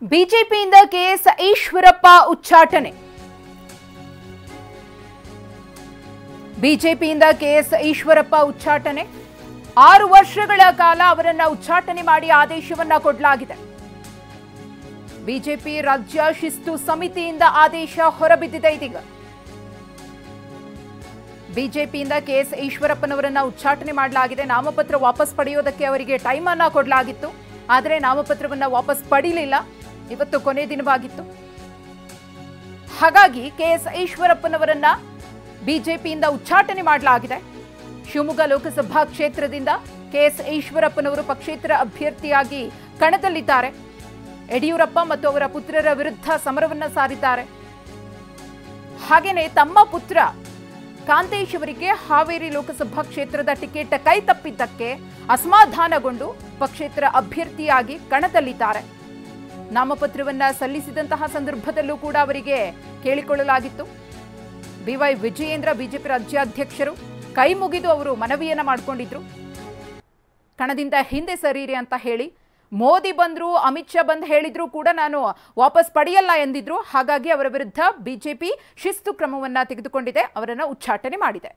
ಬಿಜೆಪಿಯಿಂದ ಕೆಎಸ್ ಈಶ್ವರಪ್ಪ ಉಚ್ಚಾಟನೆ. ಬಿಜೆಪಿಯಿಂದ ಕೆಎಸ್ ಈಶ್ವರಪ್ಪ ಉಚ್ಚಾಟನೆ. 6 ವರ್ಷಗಳ ಕಾಲ ಅವರನ್ನ ಉಚ್ಚಾಟನೆ ಮಾಡಿ ಆದೇಶವನ್ನ ಕೊಡಲಾಗಿದೆ. ಬಿಜೆಪಿ ರಾಜ್ಯ ಶಿಸ್ತು ಸಮಿತಿಯಿಂದ ಆದೇಶ ಹೊರಬಿದ್ದಿದೆ. ಇದೀಗ ಬಿಜೆಪಿಯಿಂದ ಕೆಎಸ್ ಈಶ್ವರಪ್ಪನವರನ್ನ ಉಚ್ಚಾಟನೆ ಮಾಡಲಾಗಿದೆ. ನಾಮಪತ್ರ ವಾಪಸ್ ಪಡೆಯೋದಕ್ಕೆ ಅವರಿಗೆ ಟೈಮ್ ಅನ್ನ ಕೊಡಲಾಗಿತ್ತು. ಆದರೆ ನಾಮಪತ್ರವನ್ನ ವಾಪಸ್ ಪಡೆಯಲಿಲ್ಲ. ಇವತ್ತು ಕೊನೆ ದಿನವಾಗಿತ್ತು. ಹಾಗಾಗಿ ಕೆಎಸ್ ಈಶ್ವರಪ್ಪನವರನ್ನ ಬಿಜೆಪಿಯಿಂದ ಉಚ್ಚಾಟನೆ ಮಾಡಲಾಗಿದೆ. ಶಿವಮೊಗ್ಗ ಲೋಕಸಭಾ ಕ್ಷೇತ್ರದಿಂದ ಕೆಎಸ್ ಈಶ್ವರಪ್ಪನವರು ಪಕ್ಷೇತರ ಅಭ್ಯರ್ಥಿಯಾಗಿ ಕಣದಲ್ಲಿದ್ದಾರೆ. ಯಡಿಯೂರಪ್ಪ ಮತ್ತು ಅವರ ಪುತ್ರರ ವಿರುದ್ಧ ಸಮರವನ್ನ ಸಾರಿದ್ದಾರೆ. ಹಾಗೇನೆ ತಮ್ಮ ಪುತ್ರ ಕಾಂತೇಶ್ ಅವರಿಗೆ ಹಾವೇರಿ ಲೋಕಸಭಾ ಕ್ಷೇತ್ರದ ಟಿಕೆಟ್ ಕೈ ತಪ್ಪಿದ್ದಕ್ಕೆ ಅಸಮಾಧಾನಗೊಂಡು ಪಕ್ಷೇತರ ಅಭ್ಯರ್ಥಿಯಾಗಿ ಕಣದಲ್ಲಿದ್ದಾರೆ. ನಾಮಪತ್ರವನ್ನ ಸಲ್ಲಿಸಿದಂತಹ ಸಂದರ್ಭದಲ್ಲೂ ಕೂಡ ಅವರಿಗೆ ಕೇಳಿಕೊಳ್ಳಲಾಗಿತ್ತು. ಬಿವೈ ವಿಜಯೇಂದ್ರ ಬಿಜೆಪಿ ರಾಜ್ಯಾಧ್ಯಕ್ಷರು ಕೈ ಮುಗಿದು ಅವರು ಮನವಿಯನ್ನ ಮಾಡಿಕೊಂಡಿದ್ರು. ಕಣದಿಂದ ಹಿಂದೆ ಸರೀರಿ ಅಂತ ಹೇಳಿ. ಮೋದಿ ಬಂದ್ರು, ಅಮಿತ್ ಶಾ ಬಂದು ಹೇಳಿದ್ರು ಕೂಡ ನಾನು ವಾಪಸ್ ಪಡೆಯಲ್ಲ ಎಂದಿದ್ರು. ಹಾಗಾಗಿ ಅವರ ವಿರುದ್ಧ ಬಿಜೆಪಿ ಶಿಸ್ತು ಕ್ರಮವನ್ನ ತೆಗೆದುಕೊಂಡಿದೆ. ಅವರನ್ನು ಉಚ್ಚಾಟನೆ ಮಾಡಿದೆ.